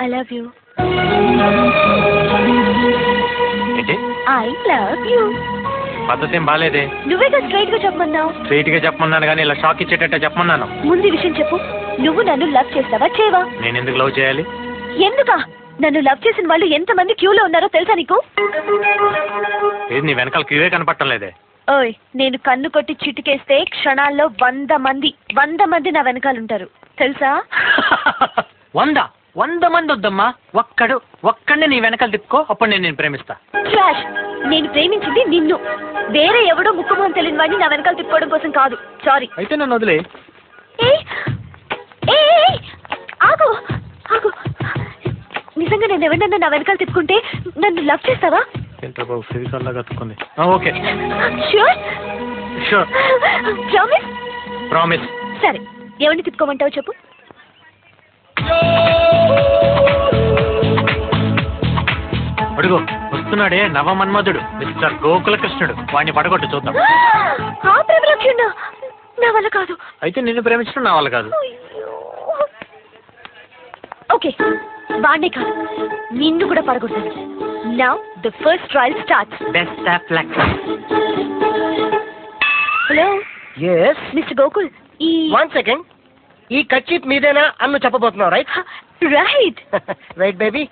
I love you. I love you. పద్ధతి ఏం బాలేదే. నువ్వేగా స్ట్రైట్ గా చెప్పమన్నావు. స్ట్రైట్ గా చెప్పమన్నాను కానీ ఇలా షాక్ ఇచ్చేటట్టే చెప్పమన్నాను. ముందు విషయం చెప్పు, నువ్వు నన్ను లవ్ చేస్తావా చేయవా? నేను ఎందుకు లవ్ చేయాలి? ఎందుకా? నన్ను లవ్ చేసిన వాళ్ళు ఎంతమంది క్యూలో ఉన్నారో తెలుసా నీకు? ఏది నీ వెనకాల క్యూవే కనపట్టలేదే. ఓయ్, నేను కన్ను కొట్టి చిటికేస్తే క్షణాల్లో 100 మంది నా వెనకాలంటారు తెలుసా? 100 మంది వద్దమ్మా, ఒక్కడే నీ వెనకాల తిప్పుకో, అప్పుడు నేను ప్రేమిస్తా. ట్రాష్, నేను ప్రేమించింది నిన్ను, వేరే ఎవడో ముక్కుమోహం తెలియని వాడిని నా వెనకాల తిప్పుకోవడం కోసం కాదు. సారీ. అయితే నన్ను వదిలే. ఆగు ఆగు, నిజంగా నేను ఎవరినన్నా నా వెనకాల తిప్పుకుంటే నన్ను లవ్ చేస్తావా? బాబు ఫిజికల్ గా కత్తుకుంది. Okay sure sure. Promise? Promise. సరే, ఎవరిని తిప్పుకోమంటావు చెప్పు. అడుగు, వస్తున్నాడే నవమన్మధుడు మిస్టర్ గోకులకృష్ణుడు, వాడిని పడగొట్టు చూద్దాం. ఆ ప్రేమలక్ష్మణ నా వల్ల కాదు. అయితే నిన్ను ప్రేమించడం నా వల్ల కాదు. ఓకే, వాడినే కాదు నిన్ను కూడా పడగొట్టాను. Now the first trial starts. Best of luck. Hello. yes mister Gokul, ఈ 1 second, ఈ కచ్చిప్ మీదేనా అన్ను చెప్పబోతున్నావు? Right right right baby.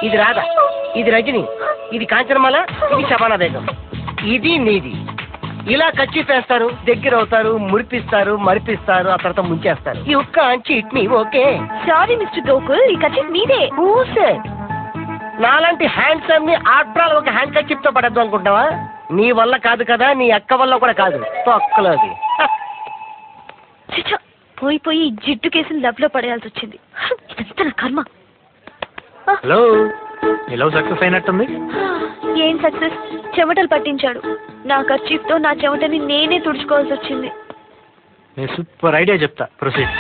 ఇది రాధా, ఇది రజని, ఇది కాంచనమాల, ఇది శబానా బేగం, ఇది నీది. ఇలా కచ్చిప్ వేస్తారు, దగ్గర అవుతారు, మురిపిస్తారు, మరిపిస్తారు, ఆ తర్వాత ముంచేస్తారు. ఈ ఒక్క అంచి ఇట్ మీ ఓకే. సారీ మిస్టర్ గోకుల్, ఈ కచ్చిప్ మీదే. ఊసే నాలాంటి హ్యాండ్సమ్ ని ఆఫ్టర్ ఒక హ్యాండ్ కచ్చిప్ తో పడద్దు అనుకుంటావా? నీ వల్ల కాదు కదా, నీ అక్క వల్ల కూడా కాదు. తొక్కలోది పోయి జిడ్డు కేసుని లవ్ లో పడేయాల్సి వచ్చింది. ఇదంతా నా కర్మ. హలో, నీ లవ్ సక్సెస్ అయినట్టుంది. ఏం సక్సెస్? చెమటలు పట్టించాడు. నా కర్చీఫ్తో నా చెమటని నేనే తుడుచుకోవాల్సి వచ్చింది. నేను సూపర్ ఐడియా చెప్తా, ప్రొసీడ్.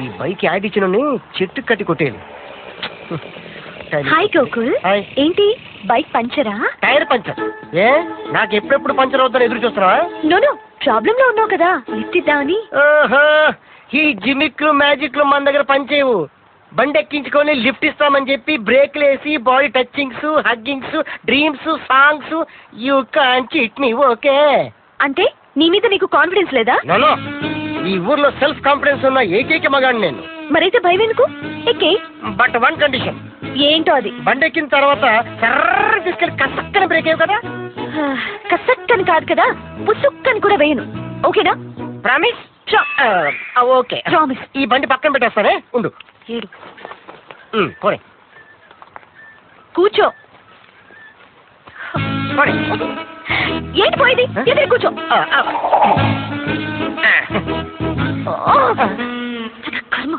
ఈ బైక్ యాడ్ ఇచ్చిన చెట్టు కట్టి కొట్టేది. హాయ్ గోకుల్. ఏంటి బైక్ పంచరా? Tyre puncture. ఏ నాకు ఎప్పుడెప్పుడు పంచర్ అవుతారో ఎదురు చూస్తున్నావా? నో ప్రాబ్లం లో ఉన్నావు కదా, లిఫ్ట్ ఇద్దామని. ఈ జిమిక్లు మ్యాజిక్లు మన దగ్గర పనిచేయవు. బండి ఎక్కించుకొని లిఫ్ట్ ఇస్తామని చెప్పి బ్రేక్లు వేసి body touchings, huggings, dreams, songs, you can't it మీ ఓకే. అంటే నీ మీద నీకు కాన్ఫిడెన్స్ లేదా? నో, ఈ ఊర్లో సెల్ఫ్ కాన్ఫిడెన్స్ ఉన్న ఏకైక మగాడు నేను. మరైతే భయం ఎందుకు? ఎక్కే. But 1 condition. ఏంటో అది? బండి ఎక్కిన తర్వాత సర్ర తీసుకెళ్ళి కసక్కని బ్రేక్ అయ్యావు కదా. కసక్కని కాదు కదా, పుసుక్కని కూడా వేయను. ఓకేనా? ప్రామిస్? Okay promise. ఈ బండి పక్కన పెట్టేస్తానే, ఉండు. ఏడు పోనీ కూర్చో. పోనీ. ఏంటి పోయింది? ఎదురు కూర్చో. కర్మ.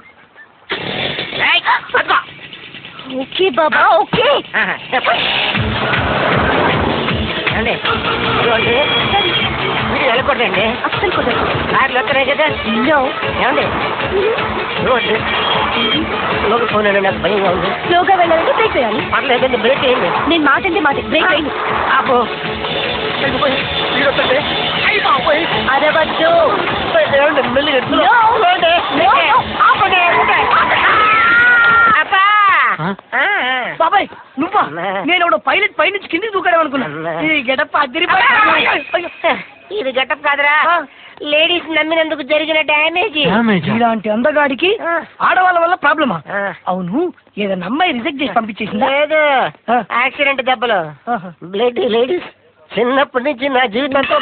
ఓకే బాబా, ఓకే. మీరు వెళ్ళకూడదండి. అస్సలు కుదరదు. కార్లు వస్తున్నాయి కదా. ఏమండి లోకి ఫోన్ అండి, నాకు భయంగా ఉంది. స్లోగా వెళ్ళాలంటే బ్రేక్ వేయాలి. పర్లేదండి, బ్రేక్ వేయండి. నేను మాట అంటే మాట, బ్రేక్ వేయండి. ఆపో. అరవద్దు. బాబాయ్ నువ్వా? నేను పైలట్ పై నుంచి కిందికి దూకడం అనుకున్నా. ఈ గెటప్ ఇది గెటప్ కాదురా, లేడీస్ నమ్మినందుకు జరిగిన డ్యామేజ్. ఇలాంటి అందగాడికి ఆడవాళ్ళ వల్ల ప్రాబ్లమా? అవును, ఏదైనా అమ్మాయి రిజెక్ట్ చేసి పంపించేసిందా? లేదు, యాక్సిడెంట్ దెబ్బలు. లేడీస్ చిన్నప్పటి నుంచి నా జీవితంతో